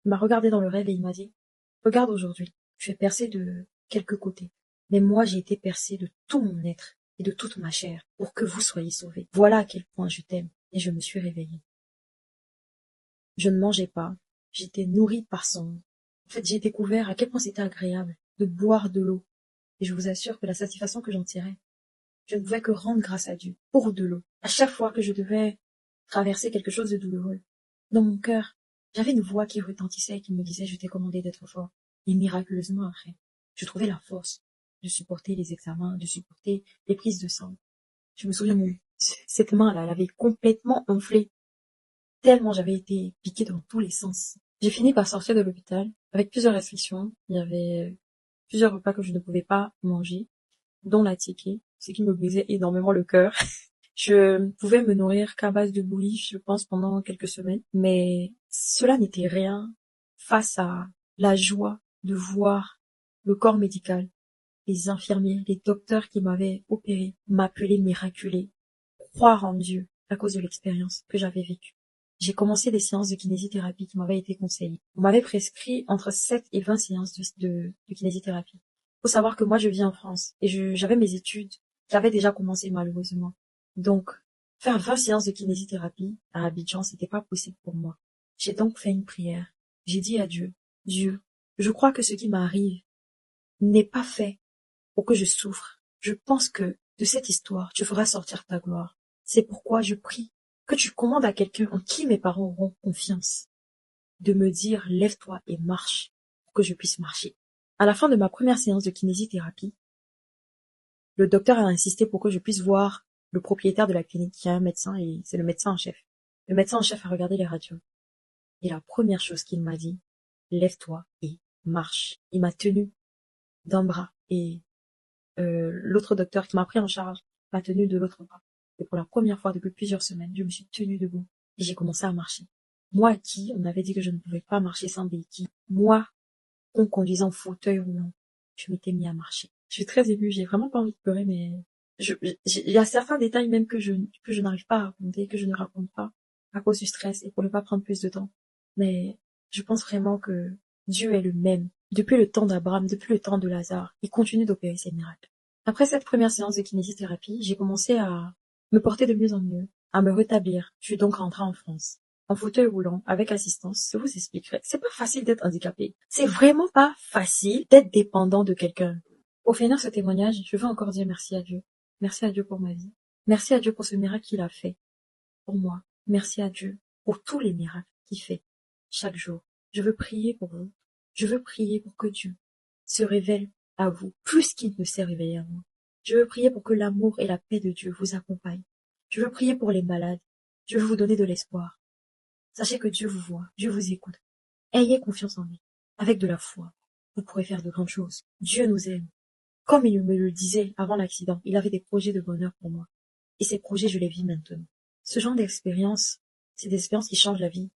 Il m'a regardé dans le rêve et il m'a dit, regarde aujourd'hui, tu es percé de quelques côtés. Mais moi, j'ai été percé de tout mon être et de toute ma chair pour que vous soyez sauvés. Voilà à quel point je t'aime. Et je me suis réveillée. Je ne mangeais pas. J'étais nourrie par son nom. En fait, j'ai découvert à quel point c'était agréable de boire de l'eau. Et je vous assure que la satisfaction que j'en tirais, je ne pouvais que rendre grâce à Dieu pour de l'eau. À chaque fois que je devais traverser quelque chose de douloureux, dans mon cœur, j'avais une voix qui retentissait et qui me disait, je t'ai commandé d'être fort. Et miraculeusement après, je trouvais la force de supporter les examens, de supporter les prises de sang. Je me souviens, cette main-là, elle avait complètement enflé, tellement j'avais été piquée dans tous les sens. J'ai fini par sortir de l'hôpital avec plusieurs restrictions. Il y avait plusieurs repas que je ne pouvais pas manger, dont la ticket, ce qui me brisait énormément le cœur. Je ne pouvais me nourrir qu'à base de bouillie, je pense, pendant quelques semaines. Mais cela n'était rien face à la joie de voir le corps médical, les infirmiers, les docteurs qui m'avaient opéré, m'appeler miraculé, croire en Dieu à cause de l'expérience que j'avais vécue. J'ai commencé des séances de kinésithérapie qui m'avaient été conseillées. On m'avait prescrit entre 7 et 20 séances de kinésithérapie. Faut savoir que moi, je vis en France et j'avais mes études qui avaient déjà commencé malheureusement. Donc, faire 20 séances de kinésithérapie à Abidjan, c'était pas possible pour moi. J'ai donc fait une prière. J'ai dit à Dieu, Dieu, je crois que ce qui m'arrive n'est pas fait pour que je souffre. Je pense que de cette histoire, tu feras sortir ta gloire. C'est pourquoi je prie que tu commandes à quelqu'un en qui mes parents auront confiance de me dire lève-toi et marche pour que je puisse marcher. À la fin de ma première séance de kinésithérapie, le docteur a insisté pour que je puisse voir le propriétaire de la clinique, qui est un médecin et c'est le médecin en chef. Le médecin en chef a regardé les radios. Et la première chose qu'il m'a dit, lève-toi et marche. Il m'a tenu d'un bras et l'autre docteur qui m'a pris en charge m'a tenu de l'autre bras. Et pour la première fois depuis plusieurs semaines, je me suis tenue debout et j'ai commencé à marcher. Moi qui, on avait dit que je ne pouvais pas marcher sans béquille. Moi, en conduisant en fauteuil roulant, je m'étais mis à marcher. Je suis très émue, j'ai vraiment pas envie de pleurer, mais il y a certains détails même que je n'arrive pas à raconter, que je ne raconte pas à cause du stress et pour ne pas prendre plus de temps. Mais je pense vraiment que Dieu est le même. Depuis le temps d'Abraham, depuis le temps de Lazare, il continue d'opérer ses miracles. Après cette première séance de kinésithérapie, j'ai commencé à me porter de mieux en mieux, à me rétablir. Je suis donc rentrée en France, en fauteuil roulant, avec assistance. Je vous expliquerai. C'est pas facile d'être handicapé. C'est vraiment pas facile d'être dépendant de quelqu'un. Au finir ce témoignage, je veux encore dire merci à Dieu. Merci à Dieu pour ma vie. Merci à Dieu pour ce miracle qu'il a fait pour moi. Merci à Dieu pour tous les miracles qu'il fait chaque jour. Je veux prier pour vous. Je veux prier pour que Dieu se révèle à vous plus qu'il ne s'est révélé à moi. Je veux prier pour que l'amour et la paix de Dieu vous accompagnent. Je veux prier pour les malades. Je veux vous donner de l'espoir. Sachez que Dieu vous voit, Dieu vous écoute. Ayez confiance en lui. Avec de la foi, vous pourrez faire de grandes choses. Dieu nous aime. Comme il me le disait avant l'accident, il avait des projets de bonheur pour moi. Et ces projets, je les vis maintenant. Ce genre d'expérience, c'est des expériences qui changent la vie